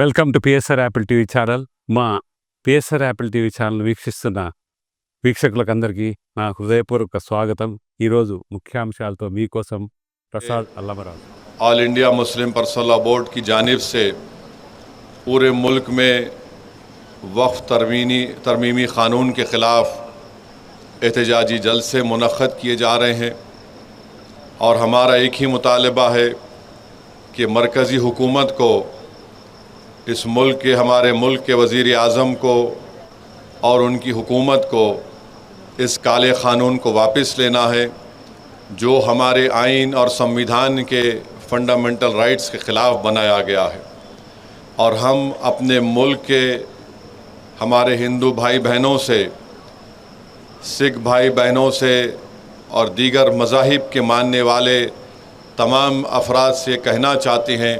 Welcome to PSR Apple TV channel. మా PSR Apple TV channel వీక్షిస్తున్న వీక్షకులకందరికీ నా హృదయపూర్వక స్వాగతం. ఈరోజు ముఖ్యాంశాలతో మీకోసం Prasad Allamaraju. All India Muslim personal law board की जानिब से पूरे मुल्क में वक्फ तरमीमी क़ानून के ख़िलाफ़ एहतजाजी जलसे मुनक़्क़द किए जा रहे हैं और हमारा एक ही मुतालबा है कि मरकज़ी हुकूमत को इस मुल्क के हमारे मुल्क के वज़ीर आज़म को और उनकी हुकूमत को इस काले क़ानून को वापस लेना है जो हमारे आइन और संविधान के फंडामेंटल राइट्स के ख़िलाफ़ बनाया गया है। और हम अपने मुल्क के हमारे हिंदू भाई बहनों से, सिख भाई बहनों से और दीगर मज़ाहिब के मानने वाले तमाम अफराद से कहना चाहते हैं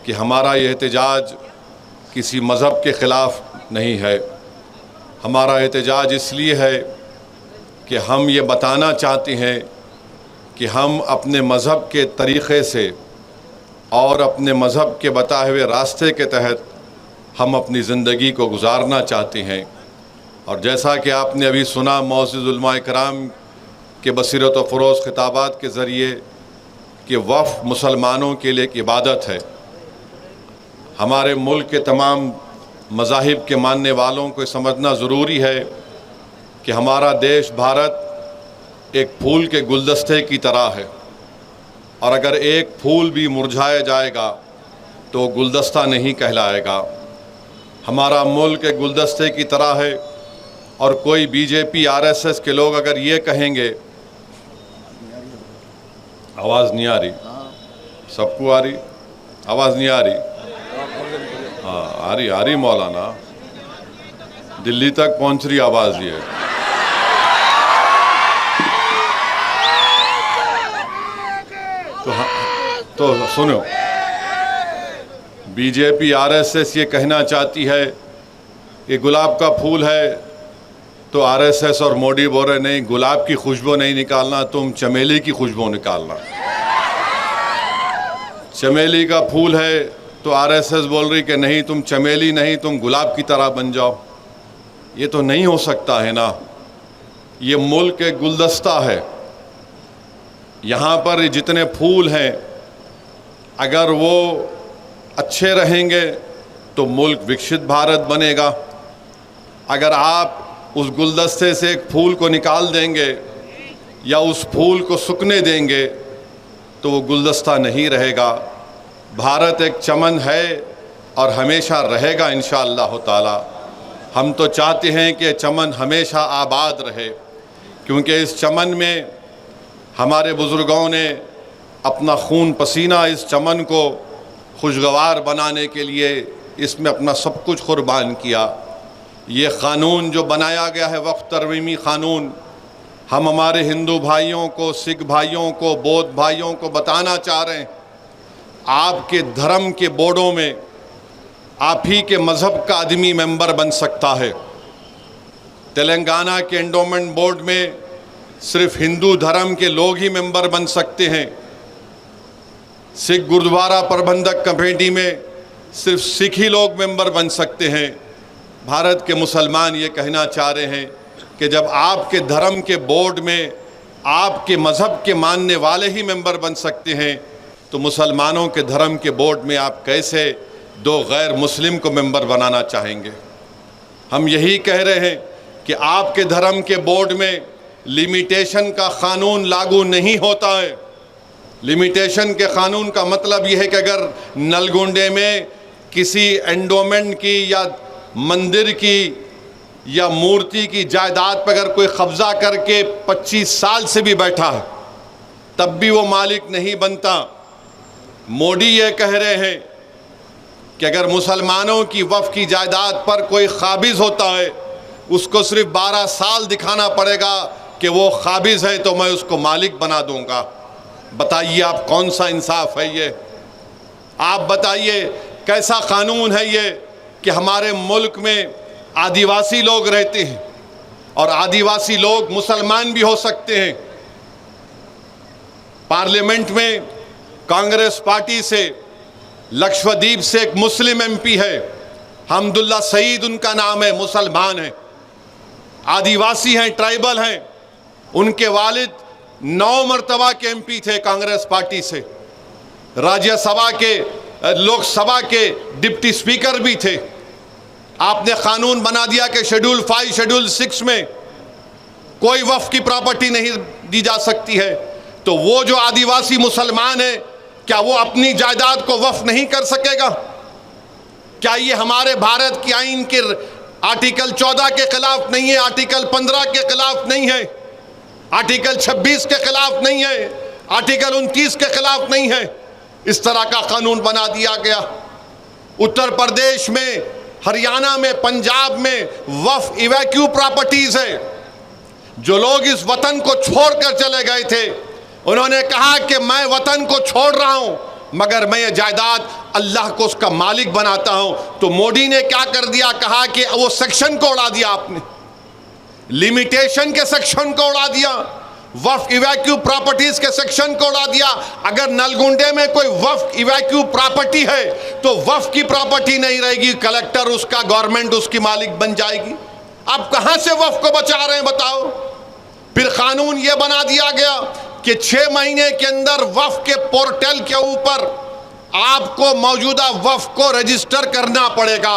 कि हमारा ये एहतजाज किसी मज़हब के ख़िलाफ़ नहीं है। हमारा एहतजाज इसलिए है कि हम ये बताना चाहते हैं कि हम अपने मज़हब के तरीक़े से और अपने मज़हब के बताए हुए रास्ते के तहत हम अपनी ज़िंदगी को गुजारना चाहते हैं। और जैसा कि आपने अभी सुना मौजूद उलमा इकराम के बसीरत व फ़रोज़ ख़िताबात के ज़रिए कि वफ़ मुसलमानों के लिए एक इबादत है। हमारे मुल्क के तमाम मज़ाहिब के मानने वालों को समझना ज़रूरी है कि हमारा देश भारत एक फूल के गुलदस्ते की तरह है और अगर एक फूल भी मुरझाया जाएगा तो गुलदस्ता नहीं कहलाएगा। हमारा मुल्क एक गुलदस्ते की तरह है और कोई बीजेपी आरएसएस के लोग अगर ये कहेंगे, आवाज़ नहीं आ रही, सबको आ रही, आवाज़ नहीं आ रही, हाँ आ रही मौलाना, दिल्ली तक पहुँच रही आवाज़ ये। तो सुनो, बीजेपी आरएसएस ये कहना चाहती है कि गुलाब का फूल है तो आरएसएस और मोदी बोल रहे नहीं, गुलाब की खुशबू नहीं निकालना, तुम चमेली की खुशबू निकालना। चमेली का फूल है तो आरएसएस बोल रही कि नहीं, तुम चमेली नहीं, तुम गुलाब की तरह बन जाओ। ये तो नहीं हो सकता है ना। ये मुल्क एक गुलदस्ता है, यहाँ पर जितने फूल हैं अगर वो अच्छे रहेंगे तो मुल्क विकसित भारत बनेगा। अगर आप उस गुलदस्ते से एक फूल को निकाल देंगे या उस फूल को सूखने देंगे तो वो गुलदस्ता नहीं रहेगा। भारत एक चमन है और हमेशा रहेगा इंशाअल्लाह ताला। हम तो चाहते हैं कि चमन हमेशा आबाद रहे, क्योंकि इस चमन में हमारे बुज़ुर्गों ने अपना खून पसीना इस चमन को खुशगवार बनाने के लिए इसमें अपना सब कुछ कुर्बान किया। ये क़ानून जो बनाया गया है वक्फ तरमीमी क़ानून, हम हमारे हिंदू भाइयों को, सिख भाइयों को, बौद्ध भाइयों को बताना चाह रहे हैं, आपके धर्म के बोर्डों में आप ही के मज़हब का आदमी मेंबर बन सकता है। तेलंगाना के एंडोमेंट बोर्ड में सिर्फ हिंदू धर्म के लोग ही मेंबर बन सकते हैं। सिख गुरुद्वारा प्रबंधक कमेटी में सिर्फ सिख ही लोग मेंबर बन सकते हैं। भारत के मुसलमान ये कहना चाह रहे हैं कि जब आपके धर्म के बोर्ड में आपके मज़हब के मानने वाले ही मेंबर बन सकते हैं तो मुसलमानों के धर्म के बोर्ड में आप कैसे दो गैर मुस्लिम को मेंबर बनाना चाहेंगे। हम यही कह रहे हैं कि आपके धर्म के बोर्ड में लिमिटेशन का क़ानून लागू नहीं होता है। लिमिटेशन के क़ानून का मतलब यह है कि अगर नलगुंडे में किसी एंडोमेंट की या मंदिर की या मूर्ति की जायदाद पर अगर कोई कब्ज़ा करके 25 साल से भी बैठा है तब भी वो मालिक नहीं बनता। मोदी ये कह रहे हैं कि अगर मुसलमानों की वफ़ की जायदाद पर कोई क़ाबिज़ होता है उसको सिर्फ 12 साल दिखाना पड़ेगा कि वो क़ाबिज़ है तो मैं उसको मालिक बना दूंगा। बताइए आप कौन सा इंसाफ है ये? आप बताइए कैसा क़ानून है ये कि हमारे मुल्क में आदिवासी लोग रहते हैं और आदिवासी लोग मुसलमान भी हो सकते हैं। पार्लियामेंट में कांग्रेस पार्टी से लक्षद्वीप से एक मुस्लिम एमपी है, हमदुल्ला सईद उनका नाम है, मुसलमान है, आदिवासी हैं, ट्राइबल हैं। उनके वालिद 9 मरतबा के एमपी थे कांग्रेस पार्टी से, राज्यसभा के, लोकसभा के डिप्टी स्पीकर भी थे। आपने कानून बना दिया कि शेड्यूल 5, शेड्यूल 6 में कोई वक्फ की प्रॉपर्टी नहीं दी जा सकती है। तो वो जो आदिवासी मुसलमान है, क्या वो अपनी जायदाद को वक्फ नहीं कर सकेगा? क्या ये हमारे भारत की आईन के आर्टिकल 14 के खिलाफ नहीं है, आर्टिकल 15 के खिलाफ नहीं है, आर्टिकल 26 के खिलाफ नहीं है, आर्टिकल 29 के खिलाफ नहीं है? इस तरह का कानून बना दिया गया। उत्तर प्रदेश में, हरियाणा में, पंजाब में वक्फ इवैक्यू प्रॉपर्टीज है। जो लोग इस वतन को छोड़कर चले गए थे, उन्होंने कहा कि मैं वतन को छोड़ रहा हूं, मगर मैं ये जायदाद अल्लाह को उसका मालिक बनाता हूं। तो मोदी ने क्या कर दिया, कहा कि वो सेक्शन को उड़ा दिया, आपने लिमिटेशन के सेक्शन को उड़ा दिया, वक्फ इवैक्यू प्रॉपर्टीज के सेक्शन को उड़ा दिया। अगर नलगुंडे में कोई वक्फ इवैक्यू प्रॉपर्टी है तो वक्फ की प्रॉपर्टी नहीं रहेगी, कलेक्टर उसका, गवर्नमेंट उसकी मालिक बन जाएगी। आप कहां से वक्फ को बचा रहे हैं बताओ? फिर कानून यह बना दिया गया कि 6 महीने के अंदर वक्फ के पोर्टल के ऊपर आपको मौजूदा वक्फ को रजिस्टर करना पड़ेगा,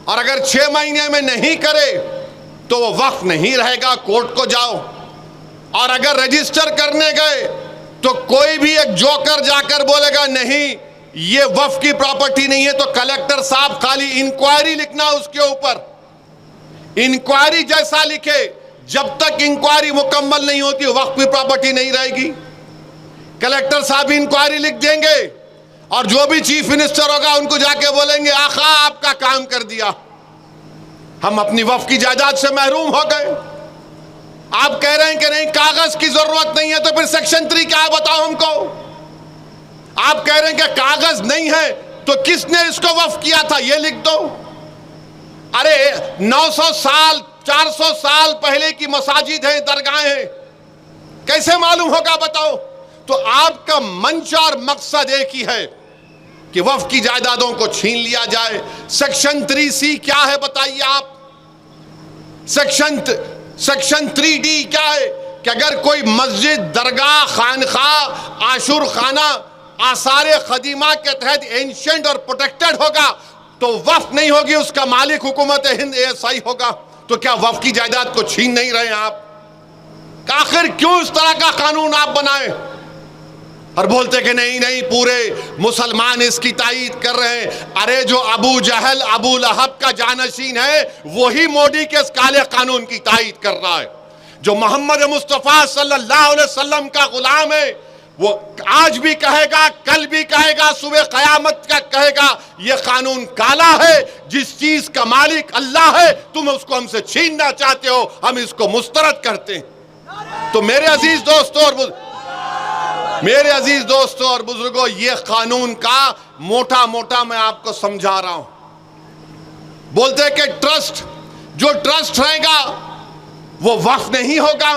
और अगर 6 महीने में नहीं करे तो वो वक्फ नहीं रहेगा, कोर्ट को जाओ। और अगर रजिस्टर करने गए तो कोई भी एक जोकर जाकर बोलेगा नहीं ये वक्फ की प्रॉपर्टी नहीं है, तो कलेक्टर साहब खाली इंक्वायरी लिखना उसके ऊपर, इंक्वायरी जैसा लिखे, जब तक इंक्वायरी मुकम्मल नहीं होती वक्फ की प्रॉपर्टी नहीं रहेगी। कलेक्टर साहब इंक्वायरी लिख देंगे और जो भी चीफ मिनिस्टर होगा उनको जाके बोलेंगे आखा आपका काम कर दिया, हम अपनी वक्फ की जायदाद से महरूम हो गए। आप कह रहे हैं कि नहीं कागज की जरूरत नहीं है, तो फिर सेक्शन 3 क्या है बताओ हमको? आप कह रहे हैं कि कागज नहीं है, तो किसने इसको वक्फ किया था ये लिख दो। अरे 900 साल 400 साल पहले की मसाजिद हैं, दरगाहें हैं, कैसे मालूम होगा बताओ? तो आपका मंशा और मकसद एक ही है कि वक्फ की जायदादों को छीन लिया जाए। सेक्शन 3C क्या है बताइए आप? सेक्शन 3D क्या है कि अगर कोई मस्जिद, दरगाह, खानखा, आशुर खाना आसारे खदीमा के तहत एंशिएंट और प्रोटेक्टेड होगा तो वक्फ नहीं होगी, उसका मालिक हुकूमत हिंद ASI होगा। तो क्या वक्फ की जायदाद को छीन नहीं रहे आप? आखिर क्यों इस तरह का कानून आप बनाए और बोलते कि नहीं नहीं पूरे मुसलमान इसकी तायीद कर रहे हैं? अरे जो अबू जहल, अबू लहब का जानशीन है वही मोदी के इस काले कानून की तायीद कर रहा है। जो मोहम्मद मुस्तफ़ा सल्लल्लाहु अलैहि वसल्लम का गुलाम है वो आज भी कहेगा, कल भी कहेगा, सुबह क़यामत का कहेगा ये कानून काला है, जिस चीज का मालिक अल्लाह है तुम उसको हमसे छीनना चाहते हो, हम इसको मुस्तरद करते हैं। तो मेरे अजीज दोस्तों और बुजुर्गों, ये कानून का मोटा मोटा मैं आपको समझा रहा हूं। बोलते हैं कि ट्रस्ट, जो ट्रस्ट रहेगा वो वक्फ नहीं होगा,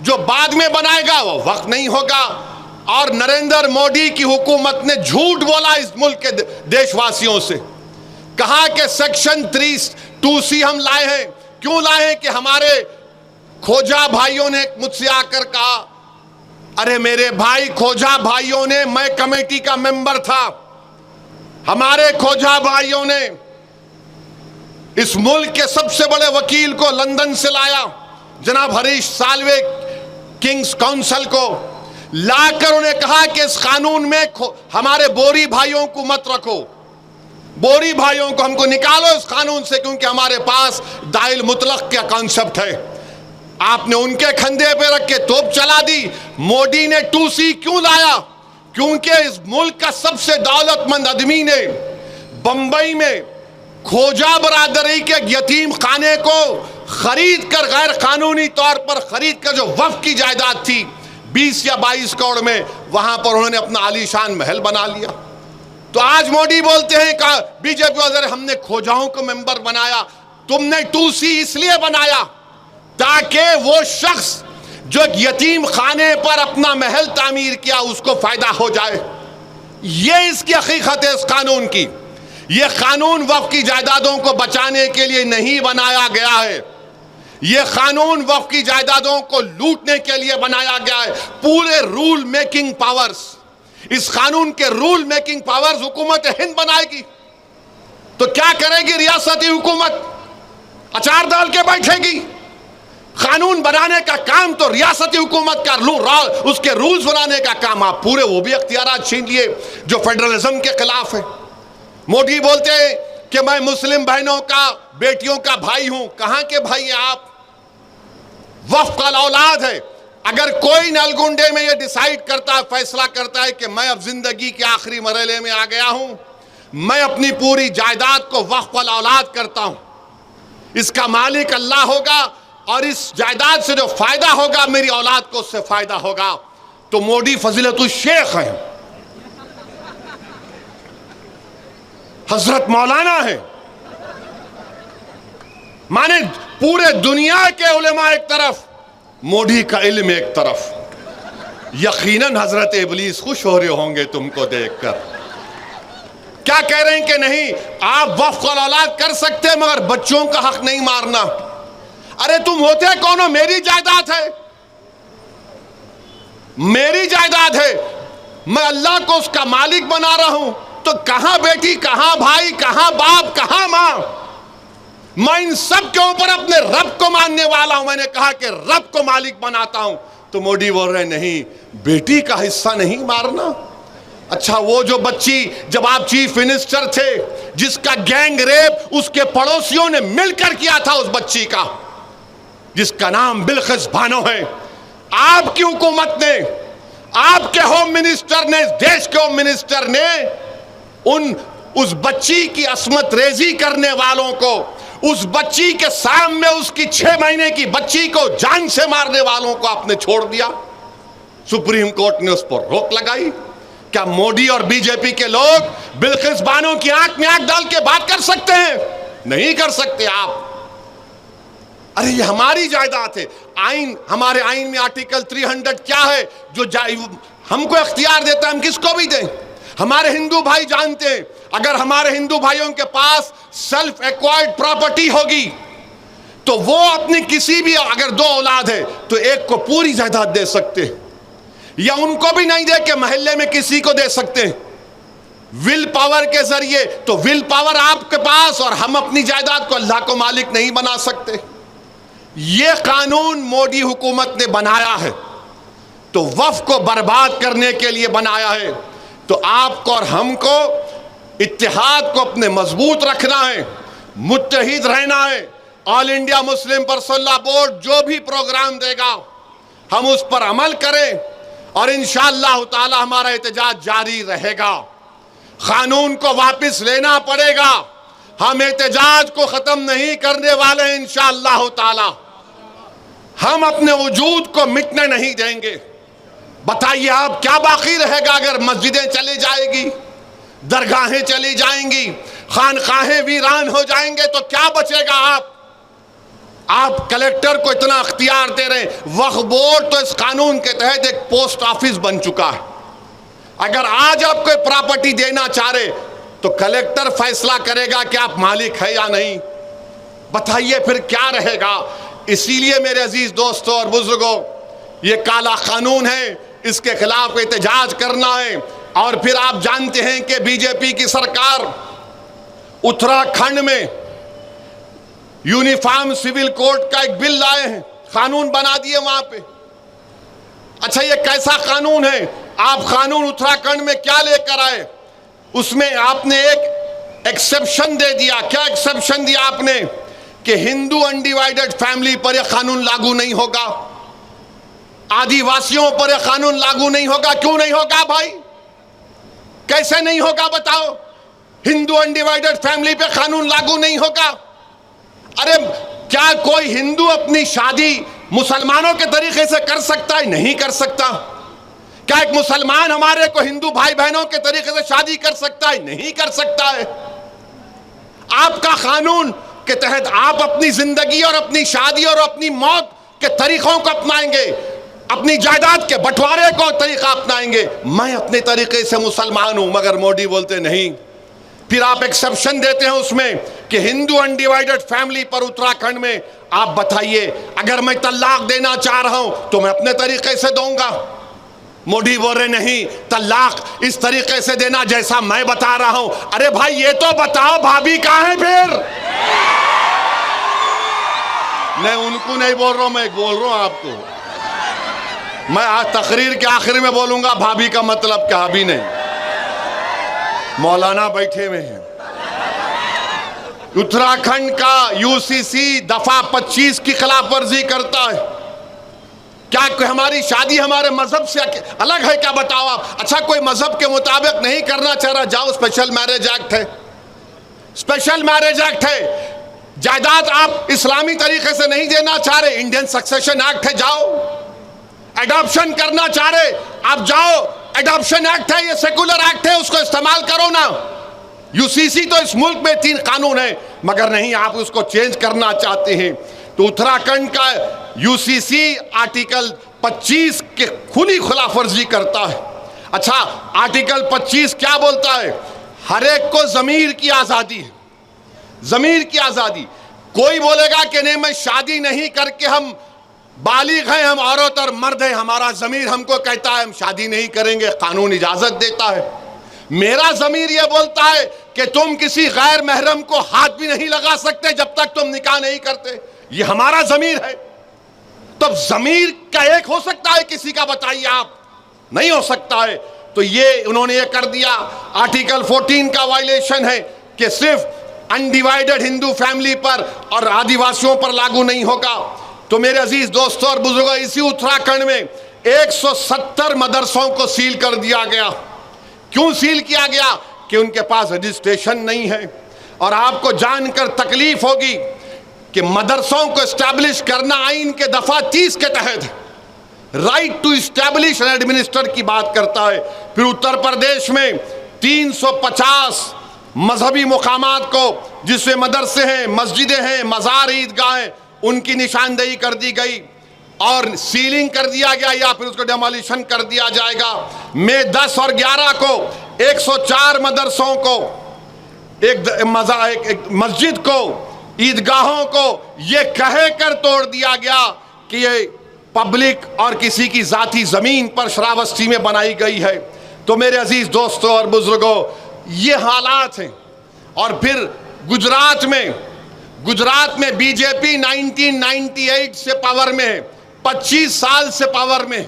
जो बाद में बनाएगा वो वक्फ नहीं होगा। और नरेंद्र मोदी की हुकूमत ने झूठ बोला इस मुल्क के देशवासियों से, कहा कि सेक्शन 2C हम लाए हैं। क्यों लाए हैं? कि हमारे खोजा भाइयों ने मुझसे आकर कहा, अरे मेरे भाई खोजा भाइयों ने, मैं कमेटी का मेंबर था, हमारे खोजा भाइयों ने इस मुल्क के सबसे बड़े वकील को लंदन से लाया, जनाब हरीश साल्वे, किंग्स काउंसिल को लाकर उन्हें कहा कि इस कानून में हमारे बोरी भाइयों को मत रखो, बोरी भाइयों को हमको निकालो इस कानून से, क्योंकि हमारे पास दाइल मुतलक का कॉन्सेप्ट है। आपने उनके कंधे पे रख के तोप चला दी। मोदी ने 2C क्यों लाया? क्योंकि इस मुल्क का सबसे दौलतमंद आदमी ने बंबई में खोजा बरादरी के यतीम खाने को खरीद कर, गैर कानूनी तौर पर खरीद कर, जो वक्फ की जायदाद थी 20 या 22 करोड़ में, वहां पर उन्होंने अपना आलीशान महल बना लिया। तो आज मोदी बोलते हैं का बीजेपी वजीर, हमने खोजाओं को मेंबर बनाया। तुमने 2C इसलिए बनाया ताकि वो शख्स जो यतीम खाने पर अपना महल तामीर किया उसको फायदा हो जाए। ये इसकी हकीकत है इस कानून की। ये कानून वक्फ की जायदादों को बचाने के लिए नहीं बनाया गया है, ये कानून वक्फ की जायदादों को लूटने के लिए बनाया गया है। पूरे रूल मेकिंग पावर्स, इस कानून के रूल मेकिंग पावर्स हुकूमत हिंद बनाएगी। तो क्या करेगी रियासती हुकूमत? अचार डाल के बैठेगी? कानून बनाने का काम तो रियासती हुकूमत का, उसके रूल्स बनाने का काम आप पूरे वो भी अख्तियारात छीन लिए जो फेडरलिज्म के खिलाफ है। मोदी बोलते हैं कि मैं मुस्लिम बहनों का, बेटियों का भाई हूं। कहां के भाई हैं आप? वक्फ का औलाद है। अगर कोई नलगुंडे में यह डिसाइड करता है, फैसला करता है कि मैं अब जिंदगी के आखिरी मरहले में आ गया हूं, मैं अपनी पूरी जायदाद को वक्फ का औलाद करता हूं, इसका मालिक अल्लाह होगा और इस जायदाद से जो फायदा होगा मेरी औलाद को उससे फायदा होगा, तो मोदी फजीलतुल शेख हैं, हजरत मौलाना है। माने पूरे दुनिया के उलेमा एक तरफ, मोदी का इल्म एक तरफ। यकीनन हजरत इबलीस खुश हो रहे होंगे तुमको देखकर। क्या कह रहे हैं कि नहीं आप वक्फ का औलाद कर सकते हैं मगर बच्चों का हक नहीं मारना। अरे तुम होते कौन हो? मेरी जायदाद है, मेरी जायदाद है, मैं अल्लाह को उसका मालिक बना रहा हूं। तो कहां बेटी, कहां भाई, कहां बाप, कहां मां? मैं इन सब के ऊपर अपने रब को मानने वाला हूं। मैंने कहा कि रब को मालिक बनाता हूं। तो मोदी बोल रहे नहीं, बेटी का हिस्सा नहीं मारना। अच्छा, वो जो बच्ची जब आप चीफ मिनिस्टर थे, जिसका गैंग रेप उसके पड़ोसियों ने मिलकर किया था, उस बच्ची का जिसका नाम बिल्किस बानो है, आपकी हुकूमत ने, आपके होम मिनिस्टर ने, देश के होम मिनिस्टर ने उस बच्ची की अस्मत रेजी करने वालों को, उस बच्ची के सामने उसकी 6 महीने की बच्ची को जान से मारने वालों को आपने छोड़ दिया। सुप्रीम कोर्ट ने उस पर रोक लगाई। क्या मोदी और बीजेपी के लोग बिल्किस बानो की आंख में आंख डाल के बात कर सकते हैं? नहीं कर सकते आप। अरे ये हमारी जायदाद है। आइन, हमारे आइन में आर्टिकल 300 क्या है जो हमको इख्तियार देता है हम किसको भी दें। हमारे हिंदू भाई जानते हैं, अगर हमारे हिंदू भाइयों के पास सेल्फ एक्वायर्ड प्रॉपर्टी होगी तो वो अपनी किसी भी, अगर 2 औलाद है तो एक को पूरी जायदाद दे सकते हैं, या उनको भी नहीं दे के मोहल्ले में किसी को दे सकते हैं विल पावर के जरिए। तो विल पावर आपके पास, और हम अपनी जायदाद को अल्लाह को मालिक नहीं बना सकते। यह कानून मोदी हुकूमत ने बनाया है तो वक्फ को बर्बाद करने के लिए बनाया है। तो आपको और हमको इत्तेहाद को अपने मजबूत रखना है, मुत्तहिद रहना है। All India Muslim personal board जो भी प्रोग्राम देगा हम उस पर अमल करें और इंशाअल्लाह ताला हमारा एहतजाज जारी रहेगा। कानून को वापस लेना पड़ेगा। हम एहतजाज को खत्म नहीं करने वाले हैं इंशाअल्लाह ताला। हम अपने वजूद को मिटने नहीं देंगे। बताइए आप, क्या बाकी रहेगा अगर मस्जिदें चली जाएगी, दरगाहें चली जाएंगी, खानकाहें वीरान हो जाएंगे तो क्या बचेगा? आप कलेक्टर को इतना अख्तियार दे रहे हैं। वक्फ बोर्ड तो इस कानून के तहत एक पोस्ट ऑफिस बन चुका है। अगर आज आप कोई प्रॉपर्टी देना चाह रहे तो कलेक्टर फैसला करेगा कि आप मालिक है या नहीं। बताइए फिर क्या रहेगा? इसीलिए मेरे अजीज दोस्तों और बुजुर्गों, ये काला कानून है, इसके खिलाफ एहतजाज करना है। और फिर आप जानते हैं कि बीजेपी की सरकार उत्तराखंड में यूनिफॉर्म सिविल कोड का एक बिल लाए हैं, कानून बना दिए वहां पे। अच्छा, ये कैसा कानून है? आप कानून उत्तराखंड में क्या लेकर आए? उसमें आपने एक एक्सेप्शन दे दिया। क्या एक्सेप्शन दिया आपने? कि हिंदू अनडिवाइडेड फैमिली पर यह कानून लागू नहीं होगा, आदिवासियों पर यह कानून लागू नहीं होगा। क्यों नहीं होगा भाई? कैसे नहीं होगा बताओ? हिंदू अनडिवाइडेड फैमिली पे कानून लागू नहीं होगा? अरे क्या कोई हिंदू अपनी शादी मुसलमानों के तरीके से कर सकता है? नहीं कर सकता। क्या एक मुसलमान हमारे को हिंदू भाई बहनों के तरीके से शादी कर सकता है? नहीं कर सकता है। आपका कानून के तहत आप अपनी जिंदगी और अपनी शादी और अपनी मौत के तरीकों को अपनाएंगे। अपनी जायदाद के बंटवारे को तरीका अपनाएंगे। मैं अपने तरीके से मुसलमान हूं, मगर मोदी बोलते नहीं। फिर आप एक्सेप्शन देते हैं उसमें कि हिंदू अनडिवाइडेड फैमिली पर उत्तराखंड में आप बताइए, अगर मैं तलाक देना चाह रहा हूं तो मैं अपने तरीके से दूंगा। मोदी बोल रहे नहीं, तलाक इस तरीके से देना जैसा मैं बता रहा हूं। अरे भाई ये तो बताओ भाभी कहां है फिर? मैं उनको नहीं बोल रहा हूं, मैं बोल रहा हूं आपको। मैं आज तकरीर के आखिर में बोलूंगा भाभी का मतलब क्या, अभी नहीं। मौलाना बैठे हुए हैं। उत्तराखंड का यूसीसी दफा 25 की खिलाफ वर्जी करता है। क्या हमारी शादी हमारे मजहब से अलग है क्या, बताओ आप? अच्छा, कोई मजहब के मुताबिक नहीं करना चाह रहा, जाओ, स्पेशल मैरिज एक्ट है, स्पेशल मैरिज एक्ट है। जायदाद आप इस्लामी तरीके से नहीं देना चाह रहे, इंडियन सक्सेशन एक्ट है, जाओ। एडॉप्शन करना चाह रहे आप, जाओ, एडॉप्शन एक्ट है, ये सेकुलर एक्ट है, उसको इस्तेमाल करो ना। यूसीसी तो इस मुल्क में 3 कानून है, मगर नहीं, आप उसको चेंज करना चाहते हैं। तो उत्तराखंड का यूसीसी आर्टिकल 25 के खुली खिलाफ वर्जी करता है। अच्छा, आर्टिकल 25 क्या बोलता है? हर एक को जमीर की आजादी है, जमीर की आजादी। कोई बोलेगा कि नहीं, मैं शादी नहीं करके, हम बालिग हैं, हम औरत और मर्द हैं, हमारा जमीर हमको कहता है हम शादी नहीं करेंगे, कानून इजाजत देता है। मेरा जमीर यह बोलता है कि तुम किसी गैर महरम को हाथ भी नहीं लगा सकते जब तक तुम निकाह नहीं करते, ये हमारा जमीर है। तो जमीर का एक हो सकता है किसी का, बताइए आप? नहीं हो सकता है। तो ये उन्होंने ये कर दिया। आर्टिकल 14 का वायलेशन है कि सिर्फ अनडिवाइडेड हिंदू फैमिली पर और आदिवासियों पर लागू नहीं होगा। तो मेरे अजीज दोस्तों और बुजुर्गों, इसी उत्तराखंड में 170 मदरसों को सील कर दिया गया। क्यों सील किया गया? कि उनके पास रजिस्ट्रेशन नहीं है। और आपको जानकर तकलीफ होगी कि मदरसों को एस्टैब्लिश करना आइन के दफा 30 के तहत right to establish and administer की बात करता है। फिर उत्तर प्रदेश में 350 मजहबी मुकामात को, जिसमें मदरसे हैं, मस्जिदें हैं, मजार, ईदगाह हैं, उनकी निशानदेही कर दी गई और सीलिंग कर दिया गया या फिर उसको डेमोलिशन कर दिया जाएगा। मई 10 और 11 को 104 मदरसों को, एक मस्जिद को, ईदगाहों को ये कहे कर तोड़ दिया गया कि ये पब्लिक और किसी की जाती जमीन पर श्रावस्ती में बनाई गई है। तो मेरे अजीज दोस्तों और बुजुर्गों, ये हालात हैं। और फिर गुजरात में बीजेपी 1998 से पावर में है, 25 साल से पावर में।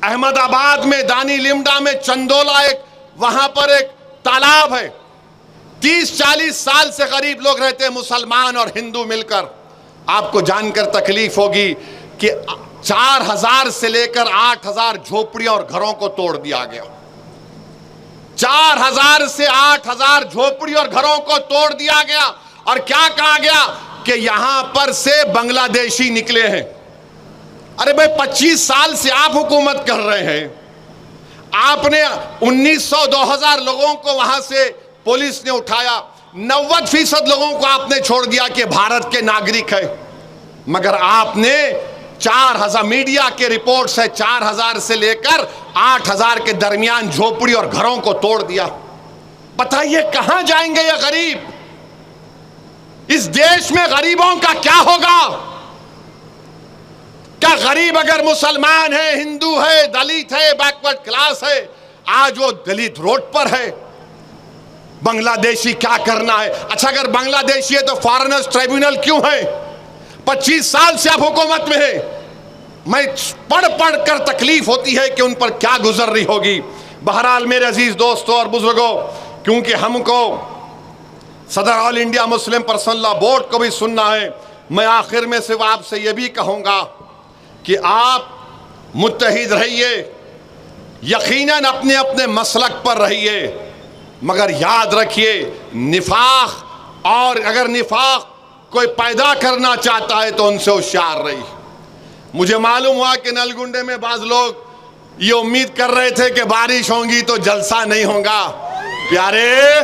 अहमदाबाद में, दानी लिमडा में, चंदोला, एक वहां पर एक तालाब है, 30-40 साल से गरीब लोग रहते हैं, मुसलमान और हिंदू मिलकर। आपको जानकर तकलीफ होगी कि 4000 से लेकर 8000 झोपड़ियों और घरों को तोड़ दिया गया। 4000 से 8000 झोपड़ी और घरों को तोड़ दिया गया। और क्या कहा गया कि यहां पर से बांग्लादेशी निकले हैं। अरे भाई, 25 साल से आप हुकूमत कर रहे हैं, आपने 1900-2000 लोगों को वहां से पुलिस ने उठाया, 90% लोगों को आपने छोड़ दिया कि भारत के नागरिक है। मगर आपने 4000, मीडिया के रिपोर्ट्स है, 4000 से लेकर 8000 के दरमियान झोपड़ी और घरों को तोड़ दिया। बताइए कहां जाएंगे ये गरीब? इस देश में गरीबों का क्या होगा? क्या गरीब अगर मुसलमान है, हिंदू है, दलित है, बैकवर्ड क्लास है, आज वो दलित रोड पर है, बांग्लादेशी क्या करना है? अच्छा, अगर बांग्लादेशी है तो फॉरेनर्स ट्राइब्यूनल क्यों है? 25 साल से आप हुकूमत में है। मैं पढ़ कर तकलीफ होती है कि उन पर क्या गुजर रही होगी। बहरहाल मेरे अजीज दोस्तों और बुजुर्गों, क्योंकि हमको सदर all India Muslim personal law board को भी सुनना है, मैं आखिर में सिर्फ आपसे यह भी कहूँगा कि आप मुत्तहिद रहिए, यकीनन अपने अपने मसलक पर रहिए, मगर याद रखिए निफाक, और अगर निफाक कोई पैदा करना चाहता है तो उनसे होशियार रहिए। मुझे मालूम हुआ कि नलगुंडे में बाज लोग ये उम्मीद कर रहे थे कि बारिश होगी तो जलसा नहीं होगा। प्यारे,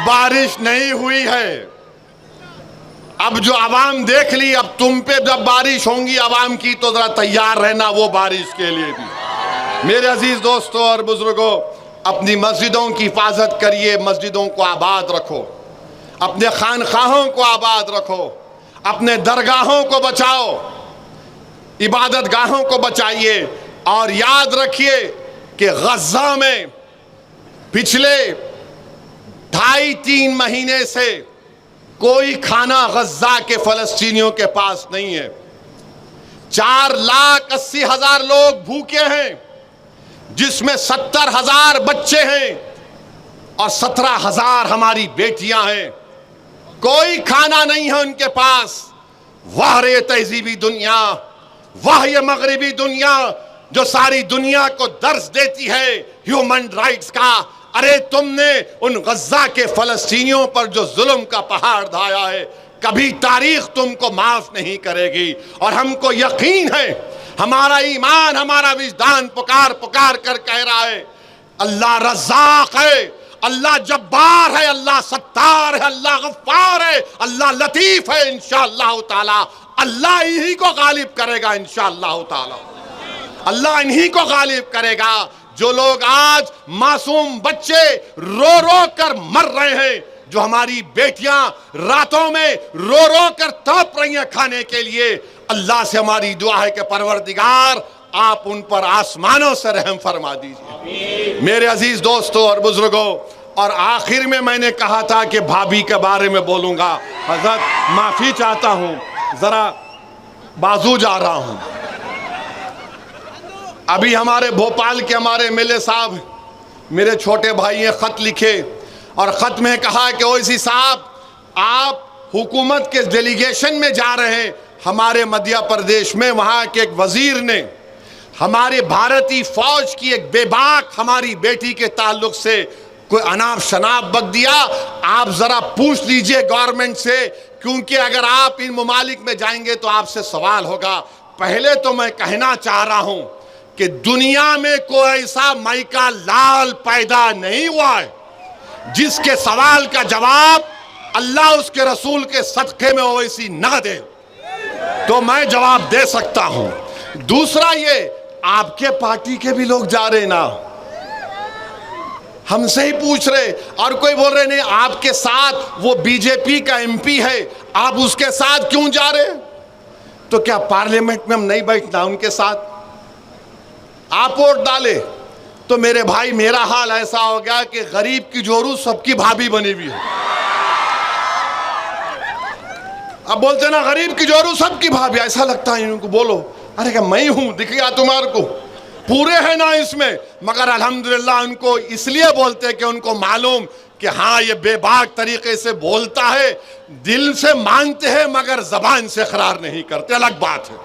बारिश नहीं हुई है। अब जो आवाम देख ली, अब तुम पे जब बारिश होंगी आवाम की तो जरा तैयार रहना वो बारिश के लिए भी। मेरे अजीज दोस्तों और बुजुर्गों, अपनी मस्जिदों की हिफाजत करिए, मस्जिदों को आबाद रखो, अपने खानखाहों को आबाद रखो, अपने दरगाहों को बचाओ, इबादत गाहों को बचाइए। और याद रखिए कि गज़ा में पिछले 2.5-3 महीने से कोई खाना गज़ा के फ़लस्तीनियों के पास नहीं है। 4,80,000 लोग भूखे हैं, जिसमें 70,000 बच्चे हैं और 17,000 हमारी बेटियां हैं। कोई खाना नहीं है उनके पास। वाह रे तहजीबी दुनिया, वाह ये मगरिबी दुनिया जो सारी दुनिया को दर्स देती है ह्यूमन राइट्स का। अरे तुमने उन गज़ा के फ़लस्तीनियों पर जो जुल्म का पहाड़ ढाया है, कभी तारीख तुमको माफ नहीं करेगी। और हमको यकीन है, हमारा ईमान, हमारा विजदान पुकार पुकार कर कह रहा है, अल्लाह रज़्ज़ाक़ है, अल्लाह जब्बार है, अल्लाह सत्तार है, अल्लाह गफ्फार है, अल्लाह लतीफ़ है। इंशाअल्लाह ताला अल्लाह इन्हीं को गालिब करेगा। इंशाअल्लाह ताला अल्लाह इन्हीं को गालिब करेगा। जो लोग आज मासूम बच्चे रो रो कर मर रहे हैं, जो हमारी बेटियां रातों में रो रो कर तड़प रही हैं खाने के लिए, अल्लाह से हमारी दुआ है कि परवरदिगार आप उन पर आसमानों से रहम फरमा दीजिए। मेरे अजीज दोस्तों और बुजुर्गों, और आखिर में मैंने कहा था कि भाभी के बारे में बोलूंगा। हजरत माफी चाहता हूं, जरा बाजू जा रहा हूं। अभी हमारे भोपाल के हमारे एमएलए साहब, मेरे छोटे भाई ने खत लिखे और खत में कहा कि ओवैसी साहब, आप हुकूमत के डेलीगेशन में जा रहे हैं हमारे मध्य प्रदेश में। वहाँ के एक वजीर ने हमारे भारतीय फौज की एक बेबाक हमारी बेटी के ताल्लुक से कोई अनाप शनाप बक दिया। आप ज़रा पूछ लीजिए गवर्नमेंट से, क्योंकि अगर आप इन ममालिक में जाएंगे तो आपसे सवाल होगा। पहले तो मैं कहना चाह रहा हूँ कि दुनिया में कोई ऐसा माइका लाल पैदा नहीं हुआ है जिसके सवाल का जवाब अल्लाह उसके रसूल के सदक़े में ओवैसी ना दे, तो मैं जवाब दे सकता हूं। दूसरा, ये आपके पार्टी के भी लोग जा रहे ना, हमसे ही पूछ रहे, और कोई बोल रहे नहीं आपके साथ वो बीजेपी का एमपी है, आप उसके साथ क्यों जा रहे? तो क्या पार्लियामेंट में हम नहीं बैठना उनके साथ? आप वोट डाले तो मेरे भाई मेरा हाल ऐसा हो गया कि गरीब की जोरू सबकी भाभी बनी हुई है। अब बोलते ना गरीब की जोरू सबकी भाभी, ऐसा लगता है इनको। बोलो अरे क्या मैं हूं, दिख गया तुम्हारे को? पूरे हैं ना इसमें, मगर अल्हम्दुलिल्लाह उनको इसलिए बोलते हैं कि उनको मालूम कि हाँ ये बेबाक तरीके से बोलता है, दिल से मानते हैं मगर जबान से इकरार नहीं करते, अलग बात है।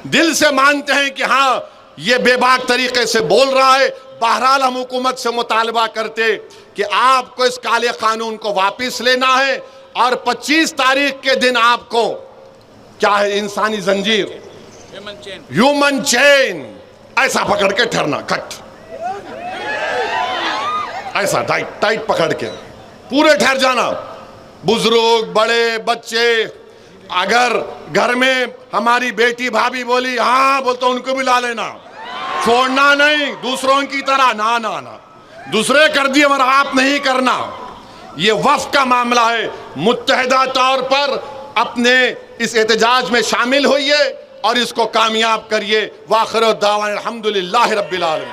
दिल से मानते हैं कि हाँ ये बेबाक तरीके से बोल रहा है। बहरहाल हम हुकूमत से मुतालबा करते कि आपको इस काले कानून को वापस लेना है और 25 तारीख के दिन आपको क्या है, इंसानी जंजीर, ह्यूमन चेन ऐसा पकड़ के ठहरना, कट ऐसा टाइट पकड़ के पूरे ठहर जाना। बुजुर्ग, बड़े, बच्चे, अगर घर में हमारी बेटी भाभी बोली हाँ बोलते उनको भी ला लेना, छोड़ना नहीं दूसरों की तरह। ना ना ना, दूसरे कर दिए मगर आप नहीं करना। ये वफ़ का मामला है। मुत्तहिदा तौर पर अपने इस एहतजाज में शामिल होइए और इसको कामयाब करिए। वाखिर दावा अल्हम्दुलिल्लाहि रब्बिल आलमीन।